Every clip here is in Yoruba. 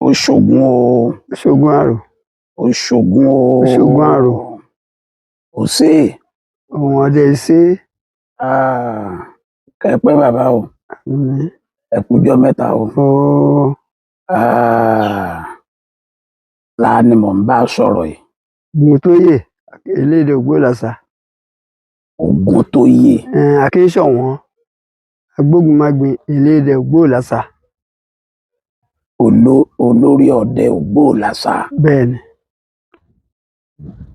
ó ṣògùn o, ṣògùn àrò, ó ṣògùn o, ṣògùn àrò, ó ṣe òun ọdẹ ṣe. kẹpẹ bàbá o, ẹ kújọ́ mẹ́ta o. Ta ni mò ń bá sọ̀rọ̀ yìí? Ògúntóyè elédè Ògbólàṣà. Ògúntóyè. Akínṣọ̀wọ́n agbógunmágbin elédè Ògbólàṣà. Olórí ọdẹ Ògbólàṣà. Bẹ́ẹ̀ni.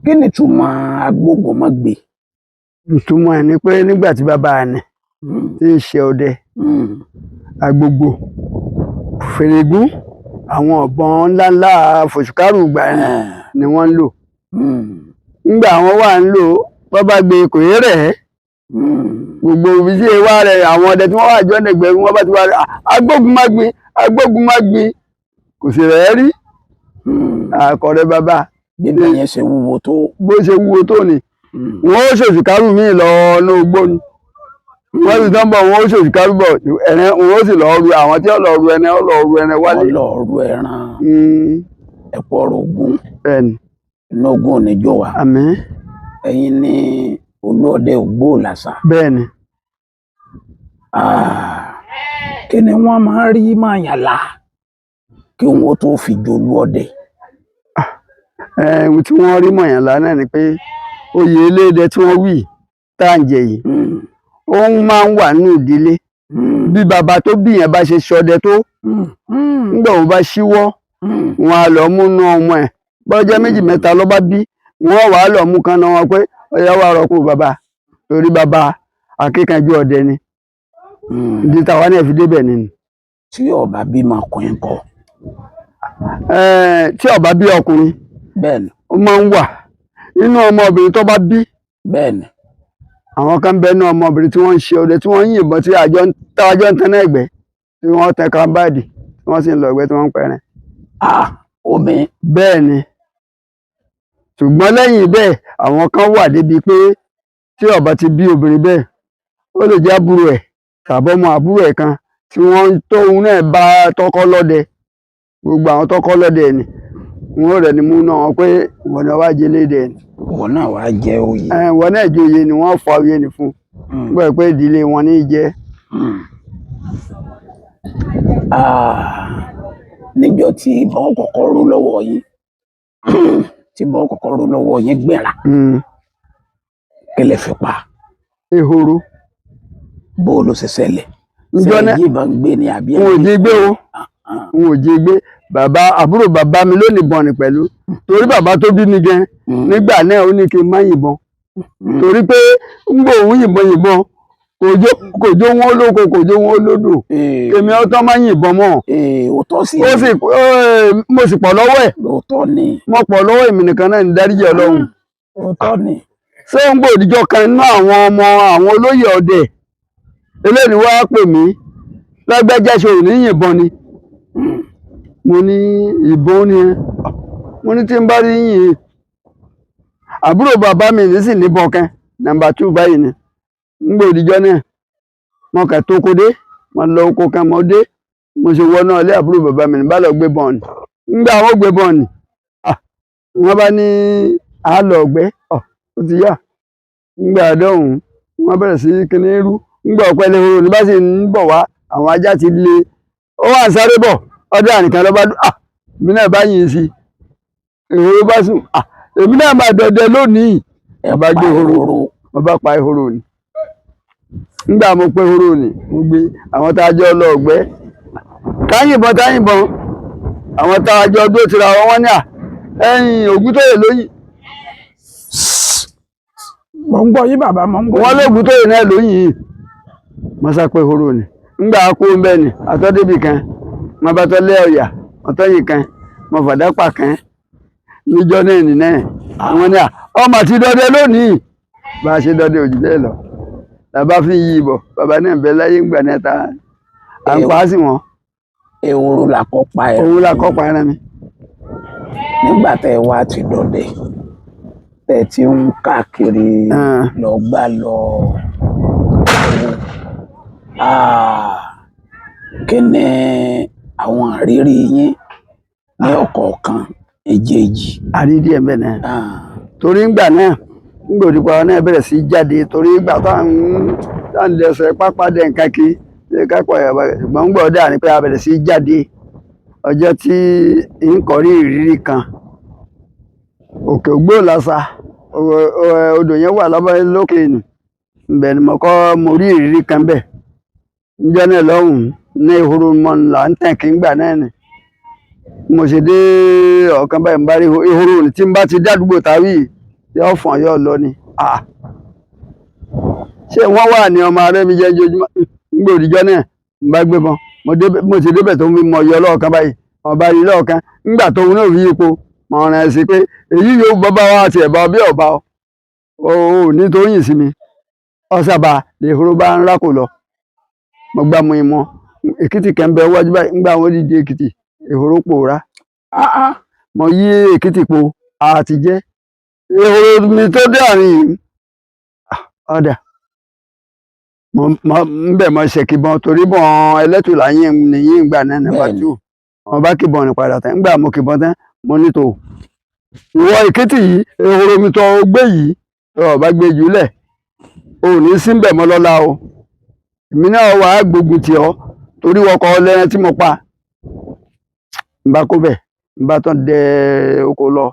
Kí ni ìtumọ̀ agbógunmágbin? Ìtumọ̀ ẹ̀ ni pé nígbà tí bàbá àná tí ń ṣe ọdẹ, agbogbo, fèrègún, àwọn ọ̀bọ̀n ńláńlá fòṣùkárù ìgbà ni wọ́n ń lò. Nígbà wọn wà ń lò, wọ́n bá gbé kò yé rẹ̀ ẹ́. Gbogbo ibi tí wá rẹ̀ àwọn ọdẹ tí wọ́n wà jọ ẹgbẹ̀rún wọn bá ti wá rẹ̀ agbógunmágbin agbógunmágbin kò sì rẹ̀ ẹ́ rí. Àkọ̀rẹ́ bàbá. Gbígbé yẹn ṣe wúwo tó. Bó ṣe wúwo tó ni. Wọ́n ó ṣòṣìkárù míì lọ ní ogbó ni. Wọ́n sì tán bọ̀ wọ́n ó ṣòṣìkárù bọ̀ ẹ̀rẹ́ wọ́n ó sì lọ ru àwọn tí ó lọ ru ẹran wálé. Ó lọ ru ẹran. Ẹ̀pọ̀ ọ̀rọ̀ ogun. Bẹ́ẹ̀ni. Inú ogun ò ní jó wa. Àmín. Ẹ̀yin ni olóòdẹ Ògbólàṣà. Bẹ́ẹ̀ni. Kí ni wọ́n máa ń rí màyàlá kí wọ́n tó fi jolú ọdẹ? Ohun tí wọ́n rí mọ̀yànlá náà ni pé oyè elédè tí wọ́n wí tá à ń jẹ yìí òun máa ń wà nínú ìdílé bí bàbá tó bí yẹn bá ṣe ṣọdẹ tó nígbà wo bá ṣíwọ́ wọn á lọ mú ná ọmọ ẹ̀ bọ́jọ́ méjì mẹ́ta ló bá bí wọ́n wàá lọ mú kan náà wọn pé ọyá wà rọ́pò bàbá torí bàbá akíkanjú ọdẹ ni ìdí táwa náà fi débẹ̀ ni. Tí ọba bí máa kọyìn kọ. Tí ọba bí ọkùnrin bẹ́ẹ̀ni ó máa ń wà nínú ọmọbìnrin tó bá bí. Bẹ́ẹ̀ni. Àwọn kan bẹ nínú ọmọbìnrin tí wọ́n ń ṣe ọdẹ tí wọ́n ń yìnbọn tí táwájọ́ ń tẹ́ná ẹ̀gbẹ́ tí wọ́n tẹ kábàdì tí wọ́n sì ń lọ ẹ̀gbẹ́ tí wọ́n ń pẹ̀rẹ̀. Omi. Bẹ́ẹ̀ni. Ṣùgbọ́n lẹ́yìn bẹ́ẹ̀ àwọn kan wà débi pé tí ọba ti bí obìnrin bẹ́ẹ̀ ó lè jẹ́ àbúrò ẹ̀ tàbọ́mọ àbúrò ẹ̀ kan tí wọ́n tóun náà bá tọ́kọ́ lọ́dẹ gbogbo àwọn tọ́kọ́ lọ́dẹ ni wọn ò rẹ̀ ni mú náà wọn pé wọn náà wá jẹ léde ni. Wọn náà wá jẹ oyè. Wọn náà jẹ oyè ni wọ́n fa oyè ni fún gbọ́ pé ìdílé wọn ní í jẹ. Níjọ́ tí ìbọn kọ́kọ́ ró lọ́wọ́ yín gbéra kí lẹ fi pa? Ehoro. Bó ló ṣe ṣẹlẹ̀? Níjọ́ náà yìnbọn gbé ni àbí? N ò jí gbé o n ò jí gbé bàbá àbúrò bàbá mi ló níbọn ni pẹ̀lú torí bàbá tó bí mi gan nígbà náà ó ní kí n má yìnbọn torí pé ń gbọ́ òun yìnbọn kò jó wọn lóko kò jó wọn lódò èmi ọtọ́ má yìnbọn mọ́ mo sì pọ̀ lọ́wọ́ ẹ̀ mo pọ̀ lọ́wọ́ èmi nìkan náà ní dáríjì Ọlọ́run ṣé ń gbòdìjọ́ kan nínú àwọn olóyè ọdẹ eléyìí wá pè mí lágbájá ṣe ò ní yìnbọn ni mo ní ìbọn ni mo ní tí n bá rí yìn àbúrò bàbá mi ní sì níbọn kan nàmbà 2 báyìí ni ń gbòdìjọ́ náà mo kà tó kó dé mo lọ oko kan mo dé mo ṣe wọnà ilé àbúrò bàbá mi ní bá lọ gbé bọ́ọ̀nì ńgbà wọn gbé bọ́ọ̀nì wọn bá ní àálọ ọgbẹ ó ti yá ńgbà dọ̀hún wọn bẹ̀rẹ̀ sí kíní rú ńgbà ọ̀pẹ̀lẹ̀ horo ní bá sì ń bọ̀ wá àwọn ajá ti lé ó wà ń sáré bọ̀ ọdún ànìkan lọ bá dún èmi náà bá yìn sí ehoro bá sùn èmi náà máa dọdẹ lónìí bàbá gbé ehoro bàbá pa ehoro ni ńgbà mo pé ehoro ni mo gbé àwọn tá a jọ lọ ọgbẹ táyìnbọn àwọn tá a jọ dúró tira wọn ní ẹ̀yìn Ògúntóyè lóyìn. Mo ń gbọ́ yín bàbá mo ń gbọ́. Wọ́n l'Ògúntóyè náà lóyìn yìí mo sá pé ehoro ni ńgbà kó ń bẹ ni àtọ́débì kan mo bá tọ́ lé ọ̀yà ọ̀tọ́yìn kan mo fàdápà kan níjọ́ náà nì náà àwọn ní ọmọ àti dọdẹ lónìí bá a ṣe dọdẹ òjì bẹ́ẹ̀ lọ làbá fi yí ibọ̀ bàbá náà bẹ láyé ńgbà náà ta à ń pa á sí wọn. Ehoro làkọ́ pa ẹ̀. Òun làkọ́ pa ẹran mi. Nígbà tẹ́ ẹ wá ti dọdẹ tẹ́ ti ń káàkiri lọ gbá lọ kí ni àwọn àrírí yín ní ọ̀kọ̀ọ̀kan èjèèjì. àrídí ẹ̀ bẹ́ẹ̀ náà torí ńgbà náà ńgbà òdìpọ̀ náà bẹ̀rẹ̀ sí jáde torí ìgbà táwọn ẹsẹ̀ pápá dẹ̀ nǹkan kí kápọ̀ ṣùgbọ́n ńgbà ọ̀dà ni pé a bẹ̀rẹ̀ sí jáde ọjọ́ tí ń kọrí ìrírí kan òkè ògbóòlàsà odò yẹn wà lókè nì ibẹ̀ ni mo rí ìrírí kan bẹ́ẹ̀ níjọ́ náà lọ́hùn-ún ní ìhòòrò mọ́ là ń tẹ̀ kí ń gbà náà ni mo ṣe dé ọ̀kan báyìí ń bá rí ìhòòrò tí ń bá ti dádúgbò táwí yóò fọ̀n yóò lọ ni ṣé wọ́n wà ní ọmọ arẹ́ mi jẹ́ ojoojúmọ́ nígbà òdìjọ́ náà ń bá gbé bọ́n mo ṣe débẹ̀ tó ń fi mọ ọyọ lọ́ọ̀kan báyìí ọba rí lọ́ọ̀kan nígbà tó ń náà fi yípo mọ ọ̀ràn ẹ̀ sí pé èyí yóò bọ́bá wa ti ẹ̀bá bí ọba o ní tó yìn sí mi ọ̀sàbà lè horo bá ń rákò lọ mo gbá mu ìmọ̀ èkìtì kẹ́ńbẹ́ wájú báyìí ńgbà wọn dìde èkìtì èhòrò pòórá mo yí èkìtì po àtijẹ́ èhòrò mi tó dé àárín yìí ọ̀dà mbẹ mo ṣe kìbọn torí bọn ẹlẹ́tù láyé nìyí ìgbà náà nípa tí ò bá kìbọn ní padà tán ńgbà mo kìbọn tán mo ní tó ìwọ èkìtì yìí ehoro mi tó gbé yìí tó bá gbé jùlẹ̀ o ní síbẹ̀ mọ́ lọ́la o èmi náà wà á gbógun tì ọ́ torí wọkọ̀ ọlẹ́rìn tí mo pa n bá kó bẹ̀ n bá tán dẹ oko lọ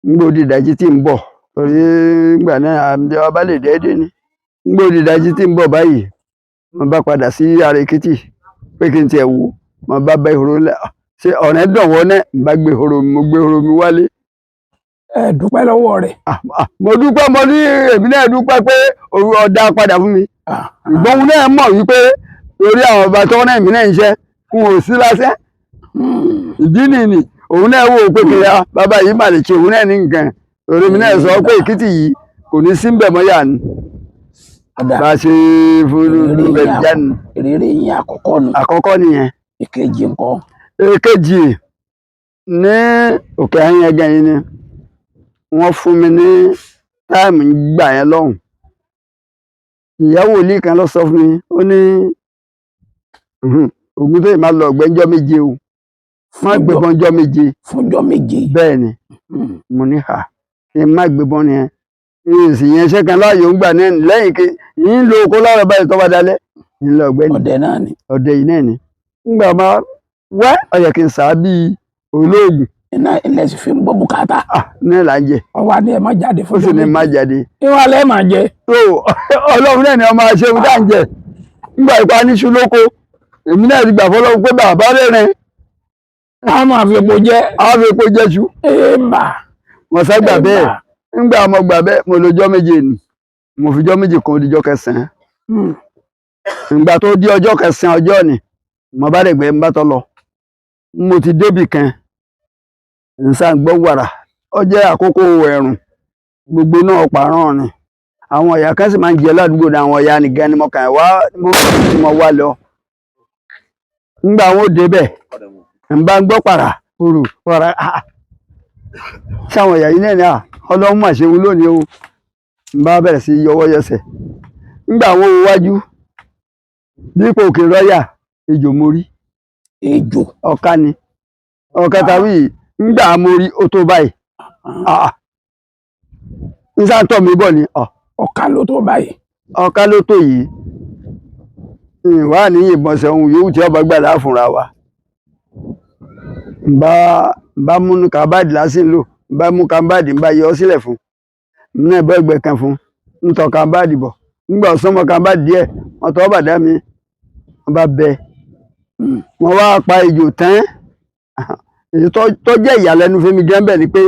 ngbòdì ìdájí tí ń bọ̀ torí ìgbà náà àmì ọba lè dẹ́ẹ́dẹ́ ni ngbòdì ìdájí tí ń bọ̀ báyìí mo bá padà sí ara èkìtì pé kí n tiẹ̀ wò mo bá ehoro lẹ̀ ṣe ọ̀rẹ́ dọ̀wọ́ náà n bá gbé ehoro mi wálé. ẹ dúpẹ́ lọ́wọ́ rẹ̀. mo dúpẹ́ mo ní èmi náà dúpẹ́ pé ọ̀dà padà fún mi ìgbọ́n òun náà mọ̀ wípé torí àwọn ọba tó náà èmi náà ń ṣe fún òsí lásán ìdí nìyí òun náà wò pé kìlá bàbá yìí mà lè ṣe òun náà ní nǹkan torí mi náà sọ pé èkìtì yìí kò ní sí mbẹ̀ mọ́ yà ni bá a ṣe fún bẹ̀rẹ̀ jáde. ìrírí yín àkọ́kọ́ nù. àkọ́kọ́ nìyẹn. èkejì ńkọ́. èkejì ní òkè ayẹyẹ ẹgẹ yìí ni wọ́n fún mi ní táìmù gbà yẹn lọ́hùn ìyàwó ilé kan lọ sọ fún mi ó ní ògùn tó yìí máa lọ ọgbẹ́njọ́ méje o má gbébọn jọ́ méje. fúnjọ́ méje. bẹ́ẹ̀ ni mo ní hà kí n má gbébọn ni ẹ ìsì yẹn ṣe kan láàyò ń gbà náà lẹ́yìn kí yín lo oko lára báyìí tó bá dalẹ̀ yín lọ ọ̀gbẹ́ni ọdẹ náà ni ọdẹ yìí náà ni ńgbà máa wá ọyẹ kí n sá bíi olóògùn. iná ilẹ̀ sì fi ń gbọ́ bùkátà. náà là ń jẹ. ọwọ́ adé ẹ̀ má jáde fún ó sì ní má jáde. ìwọ alẹ́ máa jẹ. tó ọlọ́run náà ni ọmọ aṣẹ́wó tá à ń jẹ ńgbà ìpa níṣu lóko èmi náà ti gbà fọlọ́run pé bàbá rẹ̀ rẹ̀ a máa fi epo jẹ. a fi epo jẹ ṣu. mo sá gbà bẹ́ẹ̀ ńgbà mo gbà bẹ́ẹ̀ mo lọ́jọ́ méje ni mo fi jọ́ méje kan odijọ́ kẹsàn-án ìgbà tó di ọjọ́ kẹsàn-án ọjọ́ ni mo bá rẹ̀ gbẹ́ ń bá tọ́ lọ mo ti débì kan nsà gbọ́ wàrà ó jẹ́ àkókò ẹ̀rùn gbogbo náà pààrọ̀ ni àwọn ọ̀yà kan sì máa ń jẹ ládùúgbò ní àwọn ọ̀yà nìkan ni mo kàn wá mo wá lọ ńgbà wọn ò débẹ̀ ń bá gbọ́ pàrà òrù pàrà sáwọn ọ̀yà yìí náà ni ọlọ́run mà ṣe wú lónìí o ń bá bẹ̀rẹ̀ sí yọwọ́ yẹsẹ̀ ńgbà wọn ò wájú dípò òkè rọ́yà ejò mórí ejò ọ̀ka ni ọ̀ka tàbí ńgbà mórí ó tó báyìí ń sáńtọ̀ mi bọ̀ ni ọ̀ka ló tó báyìí ọ̀ka ló tó yìí wà ní ìbọ̀nsẹ̀ ohun yòówù tí ọba gbàdá fúnra wa bá múnú kábàdì lásìn lò bá mú kábàdì bá yọ ọ sílẹ̀ fún ní ẹ̀bọ́ ẹgbẹ́ kan fún ń tọ́ kábàdì bọ̀ ńgbà ọ̀sán mọ́ kábàdì díẹ̀ wọ́n tọ́ bàdá mi wọ́n bá bẹ wọ́n wá pa ejò tán èyí tó jẹ́ ìyàlẹ́nu fún mi gẹ́ńbẹ̀ ni pé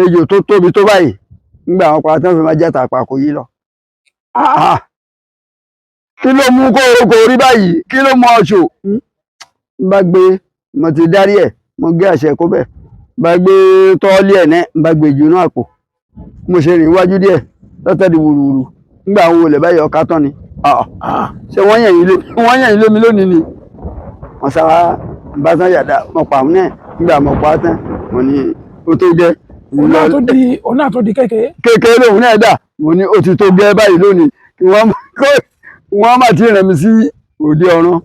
ejò tó tóbi tó báyìí ńgbà àwọn pa tán fi máa jẹ́ tàpá kò yí lọ. kí ló mú kó rí báyìí kí ló mú ọṣù bá gbé mo ti dárí ẹ̀ mo gé àṣẹ kó bẹ̀ bá gbé tọ́ọ́lì ẹ̀ náà bá gbé jù náà àpò mo ṣe rìn iwájú díẹ̀ lọ́tẹ̀ di wùrùwùrù ńgbà àwọn olè báyìí ọ̀ká tán ni ṣé wọ́n yẹ̀yìn lé mi lónìí ni wọ́n sá bá tán yàdá mo pa àwọn náà ńgbà mo pa tán mo ní ó tó jẹ́ òun náà tó di kékeré. kékeré lòun náà dà mo ní ó ti tó gẹ́ báyìí lónìí kí wọ́n má ti rẹ̀ mí sí òde ọ̀run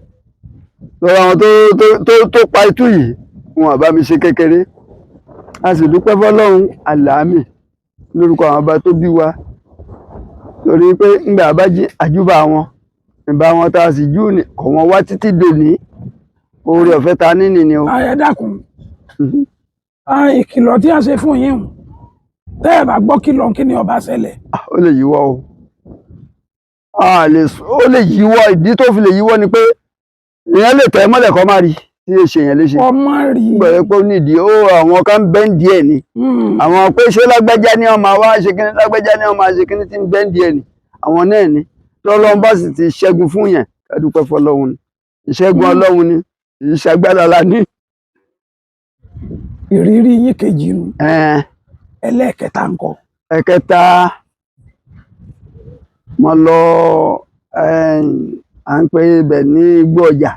lọ́wọ́ àwọn tó pa itú yìí wọn àbá mi ṣe kékeré a sì dúpẹ́ fọ́lọ́run àlàámì lórúkọ àwọn ọba tó bí wa torí pé ńgbà bá jí àjúbà wọn ìbá wọn tá a sì jú ní kò wọn wá títí dòní oore ọ̀fẹ́ ta ní nìní o. ẹ dákun ìkìlọ̀ tí a ṣe fún yín tẹ́ ẹ bá gbọ́ kìlọ̀ kí ni ọba ṣẹlẹ̀. ó lè yíwọ́ o ó lè yíwọ́ ìdí tó fi lè yíwọ́ ni pé èèyàn lè tẹ̀ mọ́lẹ̀ kọ́ má rí tí èsì èèyàn lè ṣe. ọmọ rí gbọ́dọ̀ pé ó nídìí àwọn kan bẹ́ǹdì ẹ̀ ni àwọn pé ṣé lágbájá ni ọmọ wa ṣe kíní lágbájá ni ọmọ ṣe kíní tí ń bẹ́ǹdì ẹ̀ ni àwọn náà ni tọ́lọ́run bá sì ti ṣẹ́gun fún yẹn ká dúpẹ́ fọlọ́run ni ìṣẹ́gun ọlọ́run ni ìṣàgbára la ní. ìrírí yín kejì nu ẹlẹ́ẹ̀kẹta ńkọ́. ẹ̀kẹta mo lọ à ń pè ibẹ̀ ní igbó ọjà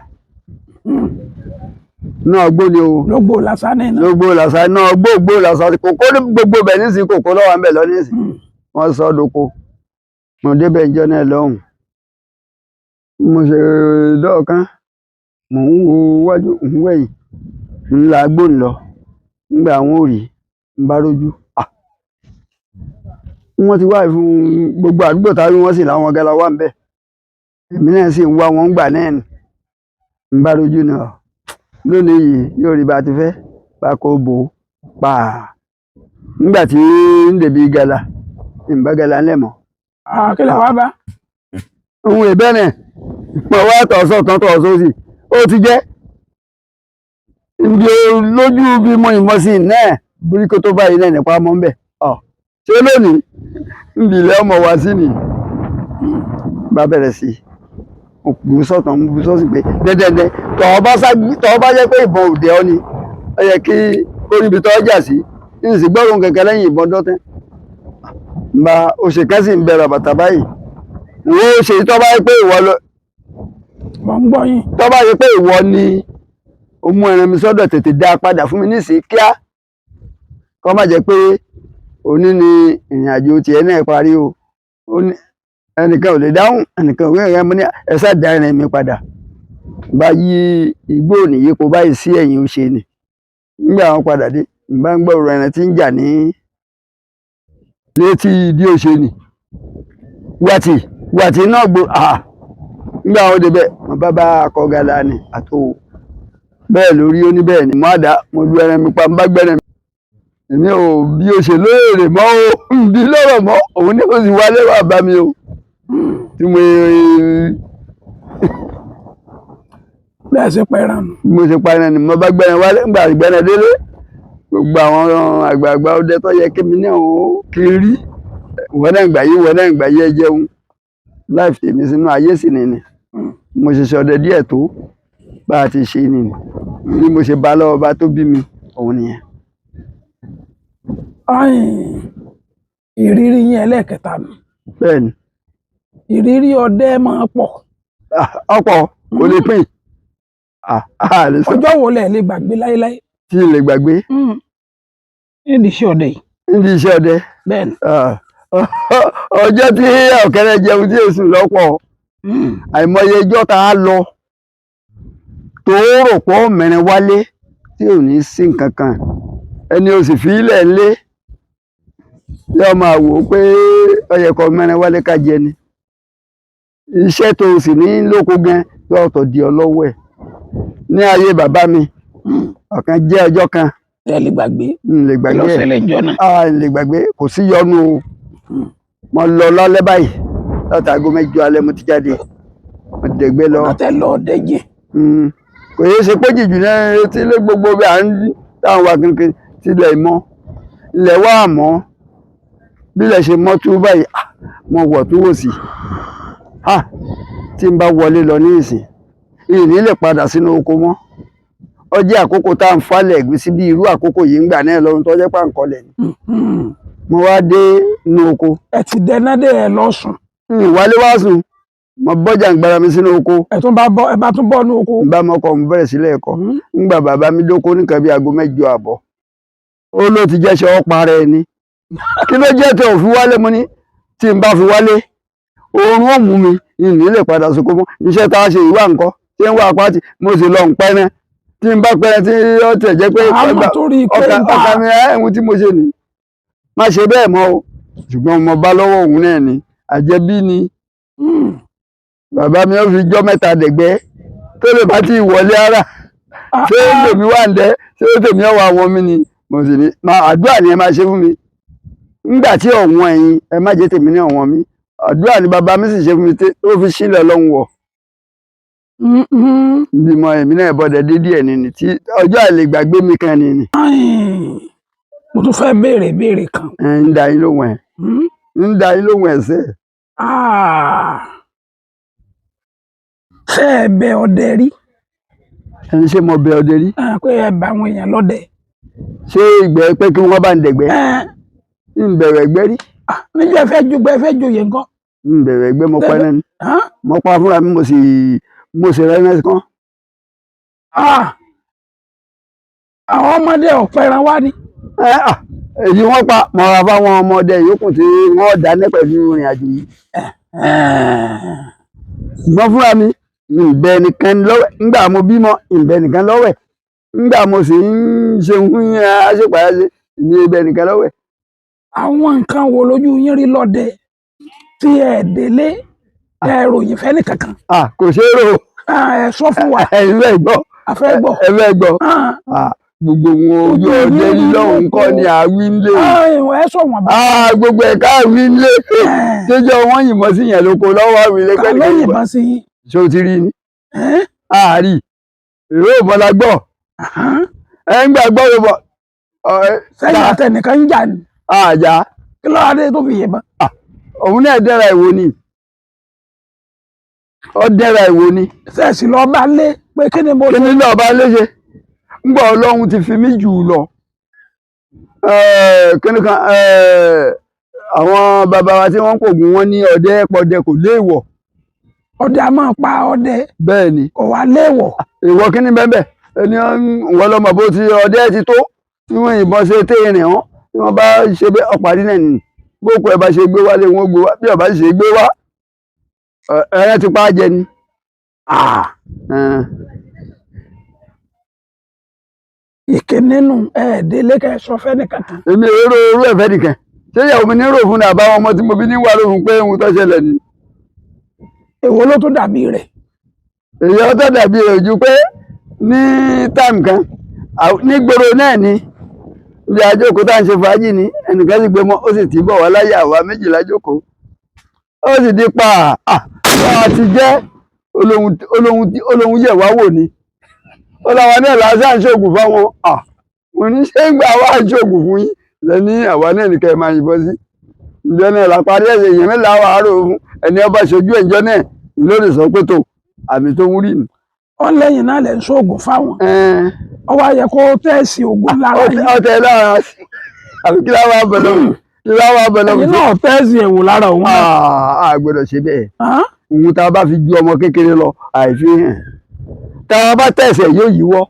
náà gbó ni o. lógbó làṣà ní iná. lógbó làṣà náà gbó làṣà kòkó gbogbo bẹ̀ nísìnyí kòkó lọ́wọ́ à ń bẹ̀ lọ nísìnyí wọ́n sọ doko mo débẹ̀ ìjọ náà lọ́hùn mo ṣe dọ́ọ̀kan mò ń wo wájú ń wẹ̀yìn ńlá gbó ń lọ nígbà àwọn òrì ń bá rójú wọ́n ti wá fún gbogbo àdúgbò táwọn wọ́n sì láwọn gala wà ń bẹ̀ èmi náà sì ń wá wọn gbà náà ni ń bá rójú náà lónìí yìí yóò rí bá ti fẹ́ bá kó bò ó pa nígbà tí ń dèbí gala ń bá gala ńlẹ̀ mọ́. kílẹ̀ wá bá. ohun ìbẹ́rẹ̀ pọ̀ wá tọ̀sọ̀ tán tọ̀sọ̀ sí ó ti jẹ́ ibi lójú bí mo ìmọ̀ sí náà burúkú tó báyìí náà nípa mọ́ ń bẹ̀ ṣé lónìí ń bì ilẹ̀ ọmọ wa sí ni bá bẹ̀rẹ̀ sí bù sọ̀tàn bù sọ́sì pé dẹ́dẹ́dẹ́ tọ́ bá jẹ́ pé ìbọn òde ọ ni ó yẹ kí oríbi tọ́ jà sí ní sì gbọ́rùn kẹ̀kẹ́ lẹ́yìn ìbọn dọ́tẹ́ bá òṣèkẹ́ sì ń bẹ̀rẹ̀ bàtà báyìí wọ́n ó ṣe tọ́ bá yẹ pé ìwọ lọ tọ́ bá yẹ pé ìwọ ni ó mú ẹran mi sọ́dọ̀ tètè dá padà fún mi nísìnyí kíá kọ́ má jẹ́ pé òní ni ìrìn àjò tiẹ̀ náà parí o ẹnìkan ò lè dáhùn ẹnìkan ò rí ẹ̀rẹ́ mo ní ẹ̀sà dá ẹran mi padà bá yí igbó nìyípo báyìí sí ẹ̀yìn ó ṣe ni nígbà wọn padà dé ìbá ń gbọ́rọ̀ ẹran tí ń jà ní létí bí ó ṣe ni wàtí náà gbó nígbà wọn débẹ̀ wọn bá akọ gala ni àtò bẹ́ẹ̀ lórí ó ní bẹ́ẹ̀ ni mo àdá mo lu ẹran mi pa mo bá gbẹ́rẹ̀ mi èmi ò bí ó ṣe lóòrè mọ́ o bí lọ́rọ̀ mọ́ òun ní kò sì wálé wà bá mi o tí mo bẹ́ẹ̀ ṣe pẹran nù. mo ṣe pẹran ni mo bá gbẹ́rẹ̀ wálé ńgbà gbẹ́rẹ̀ délé gbogbo àwọn àgbààgbà ọdẹ tó yẹ kémi náà ó kiri wọ́n náà gbà yí ẹ jẹun láìfi tèmi sínú ayé sì nìyí mo ṣe ṣọdẹ díẹ̀ tó bá a ti ṣe nìyí bí mo ṣe bá lọ́wọ́ bá tó bí mi òun nìyẹn. ìrírí yín ẹlẹ́ẹ̀kẹta nù. bẹ́ẹ̀ni. ìrírí ọdẹ máa pọ̀. ọ̀pọ̀ kò lè pín. ọjọ́ wo lẹ lè gbàgbé láéláé. tí lè gbàgbé. nídìí iṣẹ́ ọdẹ yìí. nídìí iṣẹ́ ọdẹ. bẹ́ẹ̀ni. ọjọ́ tí ọ̀kẹ́rẹ́ jẹun tí èsù lọ́pọ̀ àìmọye ọjọ́ tá a lọ tó rò pọ̀ mẹ́rin wálé tí ò ní sí nǹkan kan ẹni o sì fi ilẹ̀ ńlé yóò máa wò ó pé ọyẹ kan mẹ́rin wálé ká jẹ ni iṣẹ́ tó o sì ní lóko gan yóò tọ̀ di ọlọ́wọ́ ẹ̀ ní ayé bàbá mi ọ̀kan jẹ́ ọjọ́ kan. ẹ lè gbàgbé. lè gbàgbé ẹ lọ́sẹ̀lẹ̀ ìjọ náà. lè gbàgbé kò sí yọnu o mo lọ lálẹ́ báyìí láti aago 8 alẹ́ mo ti jáde mo dẹ̀gbẹ́ lọ. ọ̀tẹ̀ lọ dẹ́jẹ̀. kò yẹ ṣe pé jìjù náà retí lé gbogbo bí à ń táwọn wà kankan tilẹ̀ mọ́ ilẹ̀ wà mọ́ bílẹ̀ ṣe mọ́ tú báyìí mo wọ̀ tó wò sí tí n bá wọlé lọ ní ìsìn ìní lè padà sínú oko mọ́ ó jẹ́ àkókò tá à ń falẹ̀ ẹ̀gúsí bí irú àkókò yìí ń gbà náà lọ́run tó jẹ́ pàǹkọ́lẹ̀ ni mo wá dé inú oko. ẹ ti dẹná dé ẹ lọ sùn. ìwálé wá sùn mo bọ́jà ń gbára mi sínú oko. ẹ bá tún bọ́ inú oko. n bá mọ́kọ mo bẹ̀rẹ̀ sílẹ̀ ẹ̀kọ́ ńgbà bàbá mi dóko nìkan bí aago 8 àbọ̀ ó ló ti jẹ́ ṣe ọ́pa rẹ̀ ni kí ló jẹ́ tẹ ò fi wálé mo ní tí n bá fi wálé oorun ó mú mi ìní lè padà sóko mọ́ iṣẹ́ tá a ṣe ìwà nǹkan tí ń wá pátì mo sì lọ ń pẹ́ náà tí tí n bá pẹ́ tí ó tẹ̀ jẹ́ pé ọkà mi ẹ̀hún tí mo ṣe nì má ṣe bẹ́ẹ̀ mọ́ o ṣùgbọ́n mo bá lọ́wọ́ òun náà ni àjẹbí ni bàbá mi ó fi jọ́ mẹ́ta dẹ̀gbẹ́ tó lè bá ti wọlé ara ṣé tèmi wà ń dẹ́ ṣé tèmi ọ̀wọ́ àwọn mi ni mo sì ní àdúrà ni ẹ máa ṣe fún mi nígbà tí ọ̀wọ́n ẹ̀yin ẹ má jẹ́ tèmi ní ọ̀wọ́n mi àdúrà ni bàbá mi sì ṣe fún mi tó fi sílẹ̀ lọ́hùn wọ̀ bímọ èmi náà bọ́dẹ̀ dédé ẹ̀ nìní tí ọjọ́ àlè gbàgbé mi kan nìní. mo tún fẹ́ béèrè kan. ń da yín lóhùn ẹ̀ ń da yín lóhùn ẹ̀ sẹ́. ṣé ẹ bẹ ọdẹ rí. ẹni ṣé mo bẹ ọdẹ rí. pé ẹ bá àwọn èèyàn lọ́dẹ. ṣé ìgbẹ́ pé kí wọ́n bá ń dẹ̀gbẹ́. ń bẹ̀rẹ̀ ẹgbẹ́ rí. níjọ́ ẹ fẹ́ joyè nǹkan. ń bẹ̀rẹ̀ ẹgbẹ́ mo pa náà ni mo pa fúnra mi mo sì rẹ́ náà kan. àwọn ọmọdé ọ̀pẹ̀ràn wá ní. èyí wọ́n pa mọ̀ra fáwọn ọmọdé yòókù tí wọ́n dáná pẹ̀lú ìrìn àjò yìí. ṣùgbọ́n fúnra mi ìbẹ nìkan lọ́wẹ̀ ńgbà mo bímọ ìbẹ nìkan lọ́wẹ̀ ńgbà mo sì ń ṣe ń aṣèpàyàṣe ìní ìbẹ nìkan lọ́wẹ̀. àwọn nǹkan wo lójú yín rí lọ́dẹ tí ẹ délé ẹ ròyìn fẹ́ nìkankan. kò ṣeé rò. ẹ sọ fún wa. ẹ fẹ́ gbọ́. a fẹ́ gbọ́. ẹ fẹ́ gbọ́. gbogbo wọn ojú ọdẹ lọ́hùn kọ́ ni àwí ń lé. ẹ sọ wọn bá. gbogbo ẹ̀ka àwí ń lé. ṣéjọ́ wọ́n yìnbọn sí yẹn lóko lọ́wọ́ àwí lé pẹ́ẹ́lí. ló yìnbọn sí yín. ṣé o ti rí ni. àárí èrò ìbọlá gbọ́. ẹ ń gbà gbọ́ ló bọ̀. sẹ́yìn àtẹnìkan ń jà ní. àjà. kí ló adé tó fi yìnbọn. òun náà dẹ́ra ìwò ni. ó dẹ́ra ìwò ni. sẹ́ẹ̀sì lọ́ọ́ bá lé pé kí ni mo ṣe. kí ni lọ́ọ́ bá lé ṣe. ngbà Ọlọ́run ti fi mí jù lọ kíni kan àwọn bàbá wa tí wọ́n ń pògùn wọn ní ọdẹ pọdẹ kò léèwọ̀. ọdẹ a máa pa ọdẹ. bẹ́ẹ̀ ni kò wá léèwọ̀. èèwọ̀ kíni bẹ́ẹ̀ ẹni wọ́n lọ́mọ bó ti ọdẹ ti tó tí wọ́n yìnbọn ṣe téèrè hàn tí wọ́n bá ṣe bẹ́ẹ̀ ọ̀parí náà nìyí gbókò ẹ̀ bá ṣe gbé wálé wọn gbé wá bí ọba ṣe gbé wá ẹ̀rẹ́ ti pa á jẹ ni. ìké nínú ẹ̀ẹ́dẹ́lé kẹ́ sọ fẹ́ nìkan kan. èmi èrò orú ẹ̀fẹ́ nìkan ṣé ìyàwó mi ní rò fún ní àbáwọn ọmọ tí mo bí ní wà lóhùn pé ohun tó ṣẹlẹ̀ ni. èwo ló tó dàbí rẹ̀. èyí ó tó dàbí rẹ̀ ju pé ní táìmù kan nígboro náà ni ibi àjókòó tá à ń ṣe fàájì ni ẹnìkan sì gbé mọ́ ó sì tì í bọ̀ wá láyé àwa méjìlá jókòó ó sì di pa àti jẹ́ olóhun yẹ̀ wá wò ni. ó láwọn náà lásán ṣoògùn fáwọn mo ní ṣé ń gbà wá ṣoògùn fún yín lẹ́ni àwa náà nìkan ẹ̀ máa yìnbọn sí ìjọ náà lápárí ẹ̀sẹ̀ èèyàn mẹ́ta wà á rò fún ẹni ọba ṣojú ẹ̀jọ́ náà lórí sọ pé tó àmì tó ń rí nù. ó lẹ́yìn náà lẹ́ ń ṣoògùn fáwọn ó wá yẹ kó tẹ̀sí oògùn lára yín. ọtẹ lára àbí kí láwọn abẹ́lẹ́ òun kí láwọn abẹ́lẹ́ òun. ẹ̀yin náà tẹ̀sí èwò lára òun náà. a gbọ́dọ̀ ṣe bẹ́ẹ̀ òun tá a bá fi ju ọmọ kékeré lọ àìfi hàn tá a bá tẹ̀sẹ̀ yóò yíwọ́.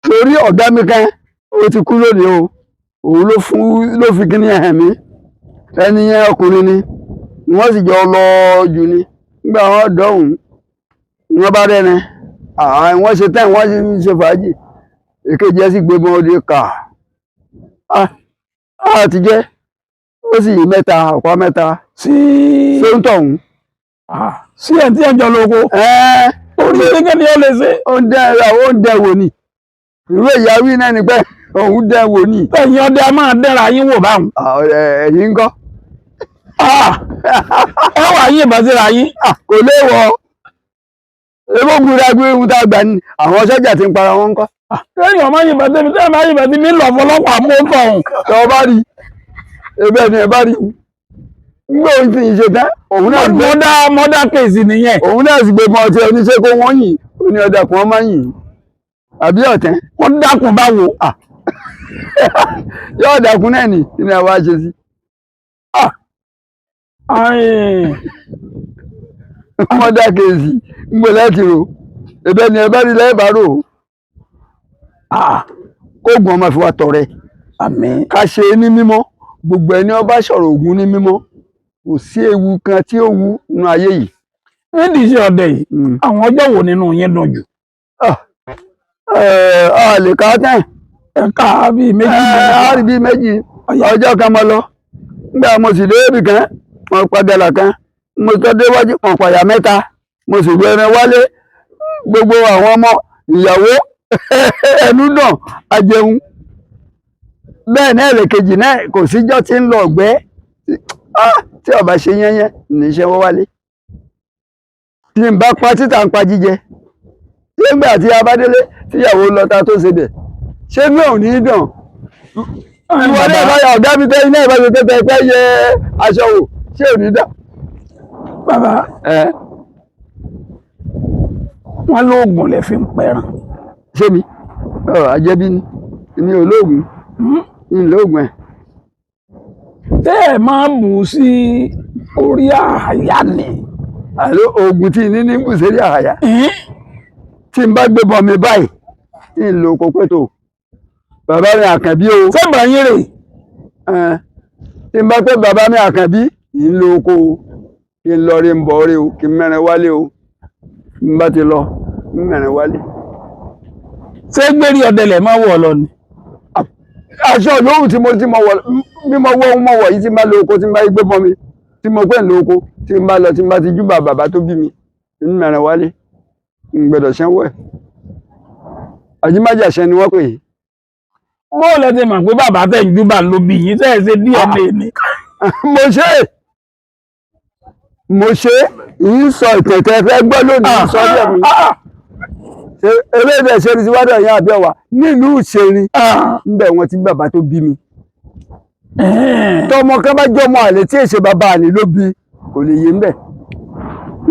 torí ọ̀gá mi kan ó ti kú lónìí o òun ló fi kíní ẹ̀hẹ̀ mi ẹni yẹn ọkùnrin ni wọ́n sì jọ lọ jù ni nígbà wọn dọ̀hún wọ́n bá rẹ́ni wọ́n ṣe tán wọ́n sì ń ṣe fàájì èkejì ẹ̀ sì gbé mọ́ ọdẹ kà á ti jẹ́ ó sì yí mẹ́ta ọ̀pá mẹ́ta sí ń tọ̀hún. sí ẹ̀ tí ẹjọ́ lóko. orí gẹ́gẹ́ ni ó lè ṣe. ó ń dẹ wò ni ìwé ìyáwí náà ni pé òun dẹ wò ni. ẹ̀yin ọdẹ a máa dẹ́ra yín wò báwọn. ẹ̀yin ń kọ́. ẹ wà yín ìbọn síra yín. kò léèwọ̀ ebógun rẹ gbé ohun tá a gbà ní àwọn sọ́jà ti ń para wọn ń kọ́. lẹ́yìn ọmọ yìnbọn tẹ́mi tẹ́mi máa yìnbọn tí mi lọ fọlọ́pàá mú tọ̀hún. tọ́ bá rí ebe ni ẹ bá rí ngbé òun ti ṣe tán òun náà mọ́dá kéèsì nìyẹn. òun náà sì gbé mọ ọtí oníṣẹ́ kó wọ́n yìn ó ní ọ̀dà kan wọ́n máa yìn àbí ọ̀tẹ́. wọ́n dákun báwo. yóò dákun náà nì kí ni àwa ṣe sí. mọ́dá kéèsì ngbé láti rò ebe ni ẹ bá rí lẹ́ẹ̀bá rò kóògùn ọmọ fi wá tọrẹ ká ṣe é ní mímọ́ gbogbo ẹni ó bá sọ̀rọ̀ Ògún ní mímọ́ kò sí ewu kan tí ó wu nínú ayé yìí. nídìí iṣẹ́ ọdẹ yìí àwọn ọjọ́ wo nínú yín dùn jù. lè ká tán ẹ̀ka bíi méjì rí bíi méjì ọjọ́ kan mo lọ nígbà mo sì dé ibì kan mo padà kan mo tó déwájú mo pàyà mẹ́ta mo sì gbé ẹran wálé gbogbo àwọn ọmọ ìyàwó ẹnu náà ajẹun bẹ́ẹ̀ náà lèkejì náà kò síjọ́ tí ń lọ ọ̀gbẹ́ tí ọba ṣe yẹ́nyẹ́ níṣẹ́ wọ́n wálé tí n bá pa títà ń pa jíjẹ nígbà tí a bá délé tíyàwó lọta tó ṣe bẹ̀ ṣé mi ò ní dàn ìwọ náà báyà ọ̀gá mi tẹ́ iná ìbáṣe tẹ́tẹ́ pẹ́ yẹ aṣọ wò ṣé ò ní dàn. bàbá wọn lóògùn lè fi ń pẹran. ṣé mi àjẹbí ni mi ò lóògùn ń lóògùn ẹ̀. tẹ́ ẹ̀ máa bù sí orí àyà ni. àló oògùn tí ní bù sí orí àyà tí n bá gbé bọ̀ mi báyìí ń lo kókó tó bàbá mi àkànbí o. sẹ́gbà yín rè. tí n bá pẹ́ bàbá mi àkànbí ń lo oko o kí n lọ rí n bọ̀ rí o kí n mẹ́rin wálé o n bá ti lọ n mẹ́rin wálé. ṣé gbérí ọ̀dẹlẹ̀ máa wọ̀ lọ ni. aṣọ yòówù tí mo wọ̀ bí mo wọ̀ mo wọ̀ yìí tí n bá lo oko tí n bá gbé bọ́ mi tí mo pẹ́ ń lo oko tí n bá lọ tí n bá ti júbà bàbá tó bí mi n mẹ́rin wálé n gbọ́dọ̀ ṣẹ́wọ́ ẹ̀. àjímájàṣẹ́ ni wọ́n pè é. mo lẹ ti mọ̀ pé bàbá tẹ̀ ń júbà ló bí yín tẹ́ ẹ ṣe DNA ni. mo ṣe ń sọ ìtẹ̀tẹ̀ fẹ́ gbọ́ lónìí sọ bí ẹ̀mí eléyìí ṣe ní síwájú ẹ̀yìn àbí ọ̀wà nílùú ìṣerin ńbẹ̀ wọn ti bàbá tó bí mi tọmọ kan bá jẹ́ ọmọ àlè tí èṣe bàbá àlè ló bí kò lè yé ńbẹ̀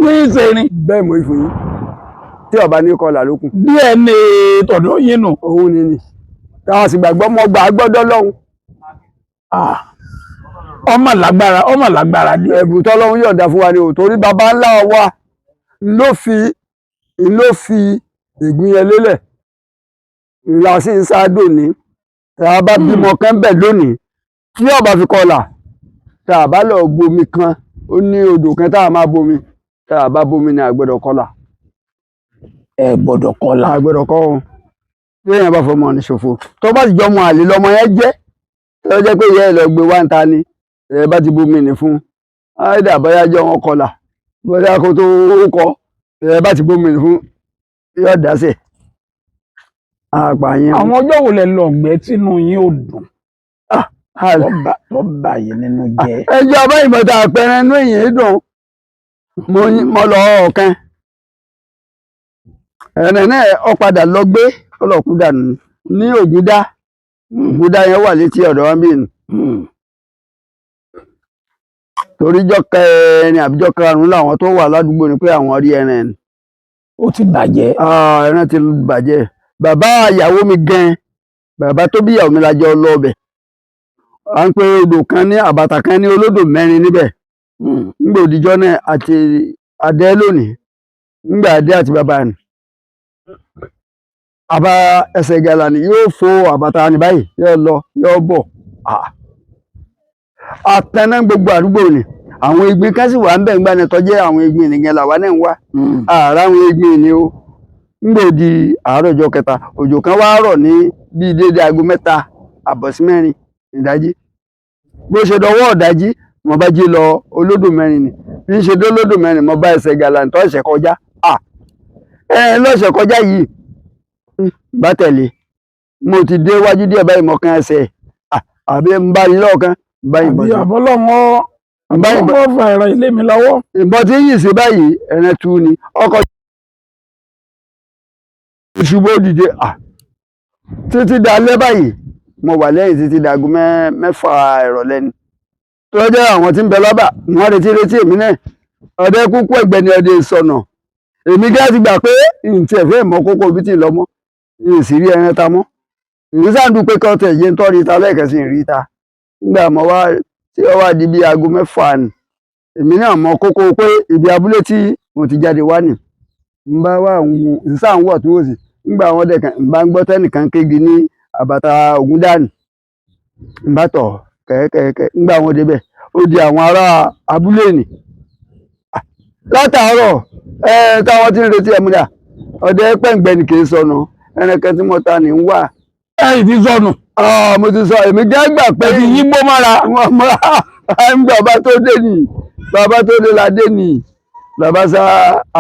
ní ìṣerin bẹ́ẹ̀ mo ìfò yín tí ọba ní kọlà lókun. DNA tọ̀dọ̀ yín nù. òun ni táwọn sì gbàgbọ́ mọ́ gbà á gbọ́dọ̀ lọ́hùn. ọmọ lágbára dé. ẹ̀bùn tọ́lọ́hún yọ̀ǹda fún wa ni ò torí baba ńlá wa ló fi ìgbín yẹn lélẹ̀ ńlá sí ń sáádò ní tá a bá bímọ kan bẹ̀ lónìí tí ọba fi kọlà tá a bá lọ bomi kan ó ní odò kan tá a máa bomi tá a bá bomi ni a gbọ́dọ̀ kọlà. ẹ gbọ́dọ̀ kọlà. a gbọ́dọ̀ kọ́ ọ́n tí èèyàn bá fọmọ ní ṣòfò tó bá ti jọ ọmọ àlè lọmọ yẹn jẹ́ tó jẹ́ pé ìyá ẹ̀ lọ gbé wá ń ta ni ẹ bá ti bomi nì fún áìdà bóyá jẹ́ wọn kọlà bóyá kó tó kọ ẹ bá ti bomi nì fún yóò dásẹ̀ àpààyàn. àwọn ọjọ́ wo lẹ lọ ọ̀gbẹ́ tínú yín ò dùn tó bà yín nínú jẹ́. ẹjọ́ ọba ìmọ̀ta àpẹẹrẹ inú èyàn dùn mo lọ ọ̀kan ẹ̀rẹ̀ náà ọ padà lọ gbé ọlọ́kú dànù ní Ògúndá yẹn wà létí ọ̀dọ̀ wọn bí nù torí jọ́ kẹrin àbíjọ́ karùn-ún làwọn tó wà ládùúgbò ni pé àwọn rí ẹran ẹ̀. ó ti bàjẹ́. ẹran ti bàjẹ́ bàbá ìyàwó mi gan bàbá tó bí ìyàwó mi lájọ lọ ọbẹ̀ à ń pe odò kan ní àbàtà kan ní olódò mẹ́rin níbẹ̀ ńgbà òdìjọ́ náà àti adé lónìí ńgbà adé àti bàbá ni àbá ẹsẹ̀ gàlà ni yóò fo àbàtà ni báyìí yóò lọ yóò bọ̀ àtẹná gbogbo àdúgbò ni àwọn igbin kan sì wà ń bẹ̀ ń gbà ní tọ́jẹ́ àwọn igbin nìyẹn làwa náà ń wá ààrá àwọn igbin ni ó ńgbà di àárọ̀ ọjọ́ kẹta òjò kan wá rọ̀ ní bíi déédéé aago 3 àbọ̀ sí 4 ìdájí bó ṣe dọwọ́ ọ̀dájí mo bá jí lọ olódò mẹ́rin ni bí ń ṣe dé olódò mẹ́rin mo bá ẹsẹ̀ gàlàǹtọ́ ẹ̀ṣẹ̀ kọjá lọ́sẹ̀ kọjá yìí bá tẹ̀lé mo ti dé wájú díẹ̀ báyìí mọ̀kan ẹsẹ̀ àbí ń bá yín lọ́ọ̀kan báyìí bọ̀ sí. àbọ̀lọ́wọ́ fa ẹ̀rọ ilé mi lọ́wọ́. ìbọn tí yìí sí báyìí ẹ̀rẹ̀ tu ni ọkọ̀ ìṣubú dìde títí dalẹ́ báyìí mo wà lẹ́yìn títí dago 6 ìrọ̀lẹ́ ni tó jẹ́ àwọn tí ń bẹ lọ́bà wọ́n retí èmi náà ọdẹ kúkú ẹgbẹ́ ni ọdẹ ìsọnà èmi gẹ́gẹ́ ti gbà pé ǹtí ẹ̀fẹ́ ìmọ̀ kókó bí tí ì lọ mọ́ ìsírí ẹran ta mọ́ ìrísàndú pé kọ́ tẹ̀ yé ń tọ́rí ta lẹ́ẹ̀kẹ́sì ìrí ta nígbà mọ́ wá tí ó wá di bí aago 6 ni èmi náà mọ kókó pé ibi abúlé tí mo ti jáde wá nì ń bá wà ń wọ̀ tó wò sí nígbà àwọn ọdẹ kan ń bá ń gbọ́ tẹ́nìkan kégi ní àbàtà Ògúndá ni ń bá tọ̀ kẹ̀kẹ́kẹ́ nígbà wọn débẹ̀ ó di àwọn ará abúlé nì látàárọ̀ táwọn tí ń retí ẹ̀múdà ọdẹ pẹ̀ǹgbẹ́ ni kì í sọnù ẹnìkan tí mo ta ní ń wà. ẹ̀yìn ti sọnù. mo ti sọ èmi gẹ́ gbà pé ẹ̀yìn yí gbó mọ́ra. wọn mọ́ra bàbá tó dé nìyí bàbá tó dé la dé nìyí bàbá sa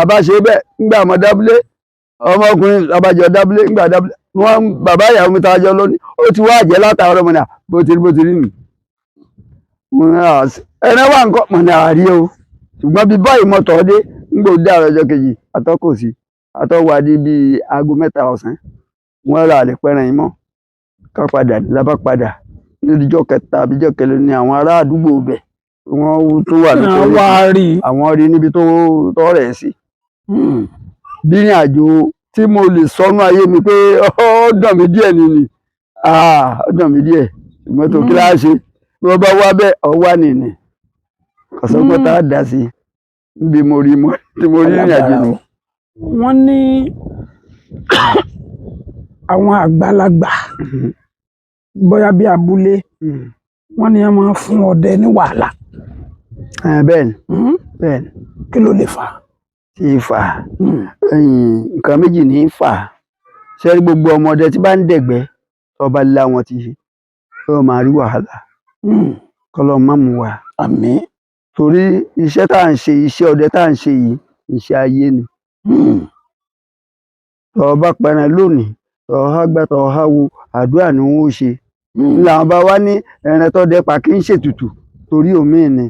àbáṣe bẹ́ẹ̀ ńgbà mọ́ dábúlé ọmọkùnrin àbájọ dábúlé ńgbà dábúlé wọn bàbá ìyàwó mi tàjọ lónìí ó ti wá àjẹ́ látàárọ̀ mọ́ni bó ti rí nì. ẹnẹ wà nǹkan mọ̀nà àárí o ṣùgbọ́n bí báyìí mọ́tò dé ńgbò dé àrọ̀ ọjọ́ kejì àtọ́kò sí àtọ́wádìí bíi aago 3 ọ̀sán wọ́n ra àlè pẹ́ràn yín mọ́ ká padà lábá padà nídìíjọ́ kẹta àbíjọ́ kẹlẹ́ ni àwọn ará àdúgbò bẹ̀ wọ́n tó wà lókè àwọn rí níbi tó rẹ̀ sí. bí ní àjò tí mo lè sọnù ayé mi pé ó dàn mí díẹ̀ nìyí ó dàn mí díẹ̀ ṣùgbọ́n tó kíláàsì bí wọ́n bá wá bẹ́ẹ̀ ọwá nìyí ọ̀sọ́gbọ́n tá a dá sí bí mo rí ìrìn àjò nù. wọ́n ní àwọn àgbàlagbà bóyá bí abúlé wọ́n ní wọ́n máa fún ọdẹ ní wàhálà. bẹ́ẹ̀ni bẹ́ẹ̀ni. kí ló lè fà á? tí fà á nǹkan méjì ní í fà á ṣẹ́rí gbogbo ọmọdé tí bá ń dẹ̀gbẹ́ ọba lílá wọn ti ṣe yóò máa rí wàhálà kọ́lọ́ má mú wa. àmín. torí iṣẹ́ tá à ń ṣe iṣẹ́ ọdẹ tá à ń ṣe yìí iṣẹ́ ayé ni. tọ́ bá pẹran lónìí tọ́ gbà tọ́ wo àdúrà ni wọ́n ó ṣe. làwọn bá wá ní ẹran tó dẹ pa kí n ṣètùtù torí òmíì ni.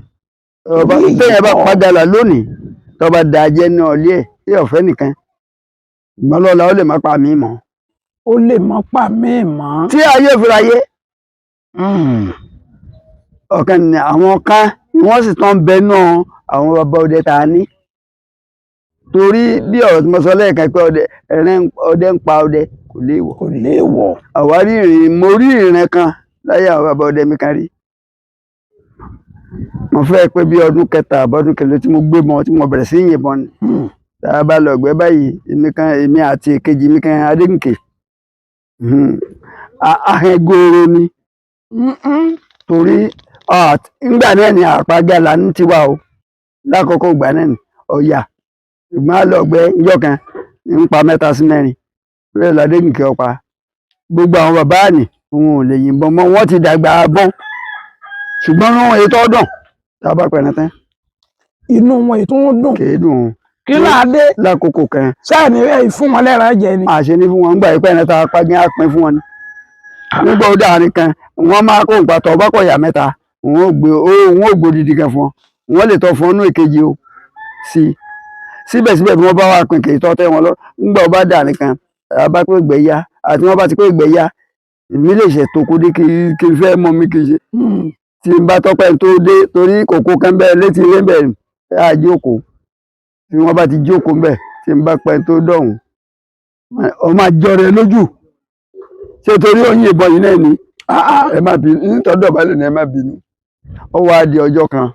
téèyàn bá pàgàlà lónìí tọ́ bá da jẹ́ náà lé ẹ̀ tí ọ̀fẹ́ nìkan ìgbọ́n lọ́la ó lè má pa mí mọ́. ó lè má pa mí mọ́. tí ayé fura yé ọ̀kan ní àwọn kan ni wọ́n sì tán bẹ náà àwọn bàbá ọdẹ tá a ní. torí bí ọ̀rọ̀ tí mo sọ lẹ́ẹ̀kan pé ọdẹ ń pa ọdẹ kò léèwọ̀. kò léèwọ̀. àwárí mo rí ìrìn kan láyé àwọn bàbá ọdẹ mi kan rí. mo fẹ́ pé bí ọdún kẹta àbọ̀dún kẹlẹ́ tí mo gbé mọ́ tí mo bẹ̀rẹ̀ sí yìnbọn ni. tá a bá lọ gbẹ́ báyìí èmi àti èkejì mi kan adéǹkè ahẹ́gòrò ni. torí ńgbà náà ni àpagàlà ń tiwa o lákòókò ìgbà náà ni ọ̀yà ìgbọ́n àlọ́gbẹ́ ńjọ́ kan ń pa 3 sí 4 bẹ́ẹ̀ ládéǹkè ọ̀pá gbogbo àwọn bàbá àní òun ò lè yìnbọn mọ́ wọ́n ti dàgbà bọ́n ṣùgbọ́n wọn ètò ọdún tá a bá pẹ̀rẹ̀ tán. inú wọn ètò wọn dùn. kì í dùn. kí láadé. lákòókò kan. sáà ní ẹ fún wọn lẹ́ran jẹ ni. àṣẹ ní fún wọn ń gbà pé ẹni tá a pa gín á pín fún wọn ni. nígbà ó dáa nìkan wọn máa kó nǹkan tó bá kọ̀ yà 3 òun ò gbòdìdì kan fún wọn lè tọ́ fún ọnú èkejì o sí i síbẹ̀síbẹ̀ bí wọ́n bá wà pín kì í tọ́ tẹ́ wọn lọ nígbà ó bá dáa nìkan a bá pé ìgbẹ́ yá àti wọ́n bá ti pé ìgbẹ́ yá èmi lè ṣètò kó dé kí n fẹ́ mọ mi kì í ṣe tí n bá tọ́pẹ́ tó dé torí kòkó kan bẹ́ẹ̀ létí ilé bẹ́ẹ̀ á jókòó tí wọ́n bá ti jókòó bẹ́ẹ̀ tí n bá pẹ́ tó dọ̀hún ọ máa jọ rẹ lójú ṣé torí oyin ìbọn yìí náà ni ẹ má bínú nítorí ọ̀bálẹ̀ ni ẹ má bínú. ó wá di ọjọ́ kan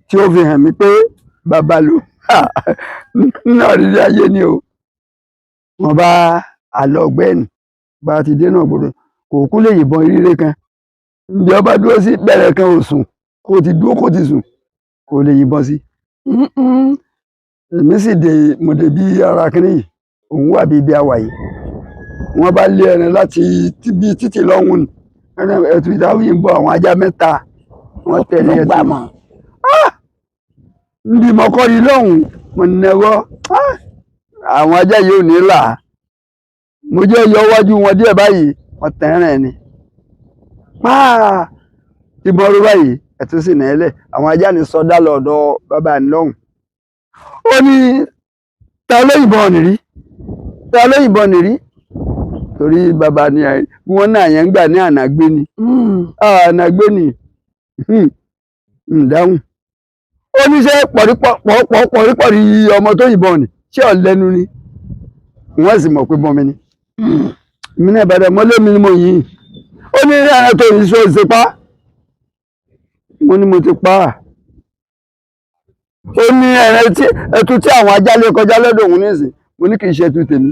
tí ó fi hàn mí pé bàbá lò náà rí ayé ni o wọ́n bá àlọ́ ọ̀gbẹ́ni bá ti dé náà gbọ́dọ̀ kò kú lè yìnbọn ríre kan ǹjẹ́ ọba dúró sí bẹ̀rẹ̀ kan ò sùn kó ti dúró kó ti sùn kò lè yìnbọn sí. èmi sì dé mo dé bí ara kìíní yìí òun wà bí ibi àwà yìí wọ́n bá lé ẹran láti bí títì lọ́hùn ní ẹtù ìdáhùn yìí ń bọ̀ àwọn ajá 7 wọ́n tẹ̀lé ẹtù mọ́. níbi mọ́kọ́ yìí lọ́hùn mo nẹ́wọ́ àwọn ajá yìí ò ní là mo jẹ́ yọ wájú wọn díẹ̀ báyìí wọ́n tẹ̀rẹ̀ ni páà tí mo rí báyìí ẹ̀tú sì nẹ́lẹ̀ àwọn ajá ní sọdá lọ́dọ̀ bàbá ní lọ́hùn. ó ní ta olóyìnbọn nìrí ta olóyìnbọn nìrí torí bàbá ní wọn náà yẹn ń gbà ní ànágbé ni ànágbé ni dáhùn. ó ní ṣe pọ̀rípọ̀rí ọmọ tó yìnbọn ni ṣé ọ̀lẹ́nu ni wọ́n sì mọ̀ pé bọ́mi ni. mi náà bàdà mọ́lé mi ni mo yìn ó ní ẹran tó yìí sọ ìsepá mo ní mo ti pa á. ó ní ẹtù tí àwọn ajá lé kọjá lọ́dọ̀ òun nísìn mo ní kì í ṣe ẹtù tèmi.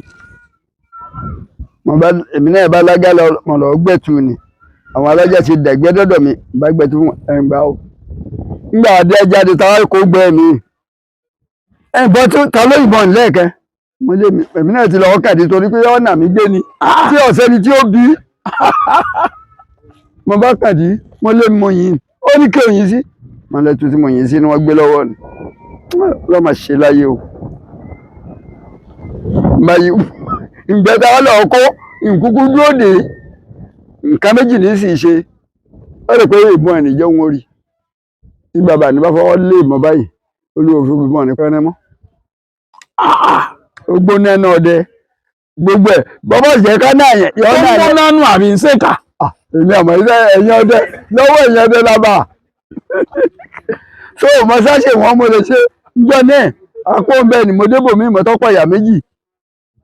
èmi náà bá lágá mọ̀ lọ gbẹ̀tù ni àwọn alájà ti dẹ̀gbẹ́ dọ́dọ̀ mi bá gbẹ̀tù fún ẹ̀ǹgbà o. nígbà adé jáde táwọn kò gbẹ́ mi ẹ̀bọ́n tó ta ló yìnbọn lẹ́ẹ̀kẹ́ mo lé mi èmi náà ti lọ kàdé torí pé ọ̀nà mi gbé ni tí ọ̀sẹ̀ ni tí ó bí mo bá kàdé mo lé mi mo yìn ó ní kí òyìn sí mo lẹ́tù tí mo yìn sí ni wọ́n gbé lọ́wọ́ ni lọ́ máa ṣe láyé o báyìí ìgbẹ́ta wọn lọ kó ìkúkú dúró dé nǹkan méjì ní sì ṣe ó rò pé ìbọn ẹ̀ nìjẹ́ òun orí tí bàbá ní bá fọwọ́ lé ìmọ̀ báyìí olúwo fún ìbọn ní pẹ́rẹ́ mọ́ ó gbóná ẹnu ọdẹ gbogbo ẹ̀ bọ́bọ̀ jẹ́ ká náà yẹn yọ náà yẹn. ó gbóná nù àbí ń ṣèkà. èmi àmọ́ ẹ̀yìn ọdẹ lọ́wọ́ ẹ̀yìn ọdẹ lábà so mo ṣáṣe wọn mo lè ṣe gbọ́ náà àpò bẹ́ẹ̀ ni mo débò mí ìmọ̀ tọ́pọ̀ ìyá méjì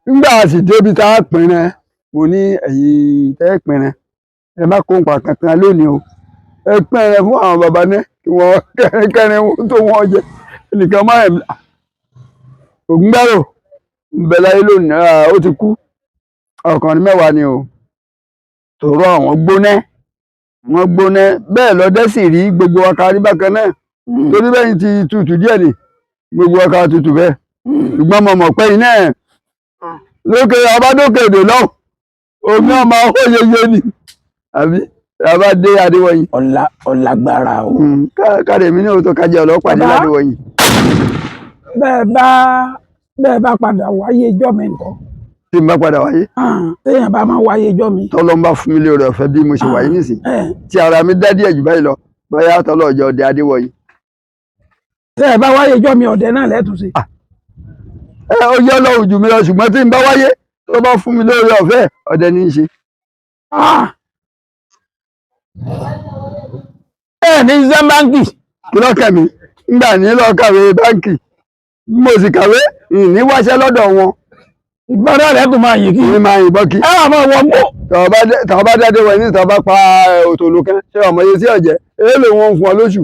nígbà sì débi tá a pinrin mo ní ẹ̀yìn tẹ́ pinrin ẹ má kó nǹkan kankan lónìí o ẹ pinrin fún àwọn bàbá náà kí wọ́n kẹrin tó wọ́n jẹ nìkan má ẹ̀ ògúngbàrò bẹ̀láyé lónìí ó ti kú ọkàn mẹ́wàá ni o tòrọ àwọn gbóná wọ́n gbóná bẹ́ẹ̀ lọ́dẹ́ sì rí gbogbo ọkà rí bákan náà torí bẹ́yìn ti tutù díẹ̀ ni gbogbo ọkà tutù bẹ́ẹ̀ ṣùgbọ́n mo mọ̀ pé iná ẹ̀ lókè abádókè èdè náà omi ọmọ òyeye ni àbí àbá dé Adéwọ̀yí. ọlágbára o. káàdì mi ní òótọ́ kájẹ ọlọ́pàá ní Adéwọ̀yí. bẹ́ẹ̀ bá padà wáyé ijọ́ mi nǹkan. tí n bá padà wáyé. téèyàn bá máa wáyé ijọ́ mi. tọ́lọ́ ń bá fún mi lóore ọ̀fẹ́ bí mo ṣe wáyé nísìn tí ara mi dá díẹ̀ jù báyìí lọ bóyá tọ́lọ́ ọjọ́ ọdẹ Adéwọ̀yí. tẹ́ ẹ bá wáyé ijọ́ mi ọdẹ náà lẹ́tùn sí. ó yẹ Ọlọ́run jù mí lọ ṣùgbọ́n tí n bá wáyé tó bá fún mi lóore ọ̀fẹ́ ọdẹ ní í ṣe. ní iṣẹ́ báńkì. kí lọ́kàn mi ńgbà ní lọ kàwé báńkì mo sì kàwé ní wáṣẹ́ lọ́dọ̀ wọn. ìgbọ́dọ̀ rẹ̀ kò máa yìn kí. ní máa yìnbọn kí. ẹ wà máa wọ gbó. tọ́ bá dáadé wọ ní tọ́ bá pa òtòlù kan ṣé ọmọ iye tí ọ̀jẹ́ èèlò wọn fún ọ lóṣù.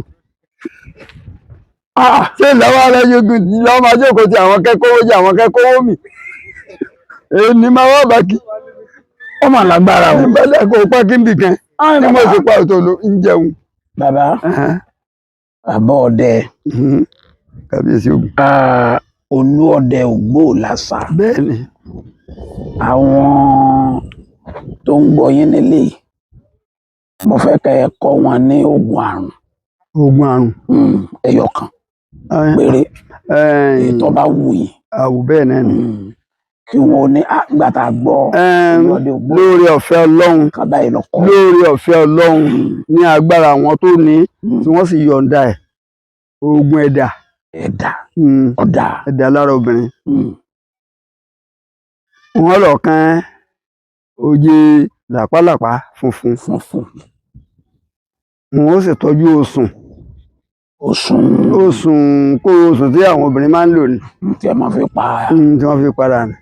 ṣé ìlọ́wọ́ rẹ yogun lọ́wọ́ máa jókòó ti àwọn kẹ́kọ̀ọ́ jẹ́ àwọn kẹ́kọ̀ọ́ mi. èyí ni máa wá bákì. ó mà lágbára o. ìbẹ̀lẹ̀ kò pẹ́ kí n bì kan tí mo sì pa òtòlù ń jẹun. bàbá àbọ̀ ọdẹ. kábíyèsí ògùn. olú ọdẹ Ògbóòlàṣà. bẹ́ẹ̀ni. àwọn tó ń gbọ́ yín nílé mo fẹ́ kẹ́ ẹ kọ́ wọn ní oògùn àrùn. oògùn àrùn. ẹyọ kan péré ètò bá wù yín. àwù bẹ́ẹ̀ náà ni. kí wọn ní àgbàtà gbọ́ lórí ọ̀fẹ́ Ọlọ́run lórí ọ̀fẹ́ Ọlọ́run ní agbára àwọn tó ní tí wọ́n sì yọ̀ǹda ẹ̀ oògùn ẹ̀dà lára obìnrin. wọ́n lọ kán oje làpálàpá funfun wọ́n sì tọ́jú osùn tí àwọn obìnrin máa ń lò ní. tí wọ́n fi para ni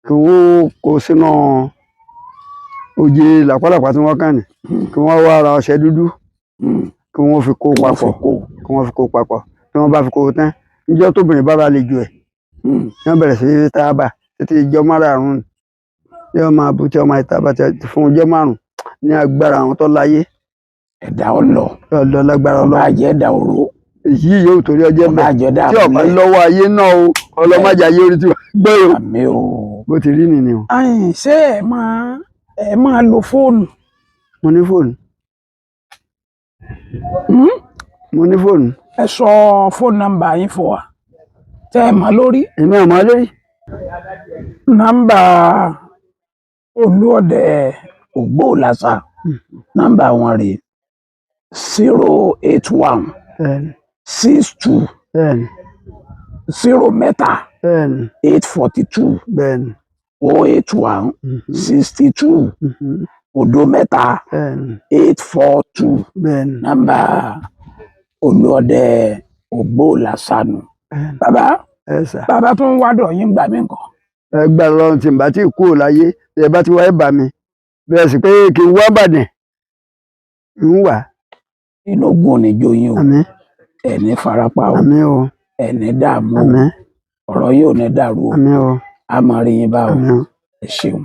kí wọ́n kó sínú oje làpálàpá tí wọ́n kàn ní kí wọ́n wá ra ọṣẹ dúdú kí wọ́n fi kó papọ̀ tí wọ́n bá fi kó tán níjọ́ tóbìnrin bá lè jù ẹ̀ wọ́n bẹ̀rẹ̀ sí fi tábà títí ìjọ márùn-ún yóò máa bú tí ọmọ ìta bá ti fún ọjọ́ márùn-ún ní agbára àwọn tó láyé. ẹ̀dá ọlọ lágbára ọlọ. ọba àjẹ́ ẹ̀dá òru. èyí yóò torí ọjọ́ bẹ́ẹ̀ tí ọba lọ́wọ́ ayé náà o ọlọ́mọdé ayé orí ti wà gbẹ́rò. àmín o. bó ti rí nìyẹn o. ṣé ẹ máa lo fóònù. mo ní fóònù. mo ní fóònù. ẹ sọ fóònù nọ́mbà yín fún wa tẹ ẹ mọ̀ lórí. èmi ò mọ̀ lórí. nọ́mbà olú ọdẹ Ògbóòlàṣà nọ́mbà wọn rèé 081 62 0 mẹ́ta 842 081 62 òdo mẹ́ta 842 nọ́mbà olú ọdẹ Ògbóòlàṣà nù. bàbá tó ń wádọ̀ yín gbà mí nǹkan. ẹgbẹ́ Ọlọ́run tí n bá tí ì kúrò láyé tí ẹ bá ti wáyé bà mí bẹ́ẹ̀ sì pé kí n wá bàdàn ń wà. inú ogun ò ní jó yín o. àmín. ẹni farapa o. àmín o. ẹni dààmú o. àmín. ọ̀rọ̀ yóò ní dàrú o. àmín o. a máa rí yín bá o. àmín o. ẹ ṣeun.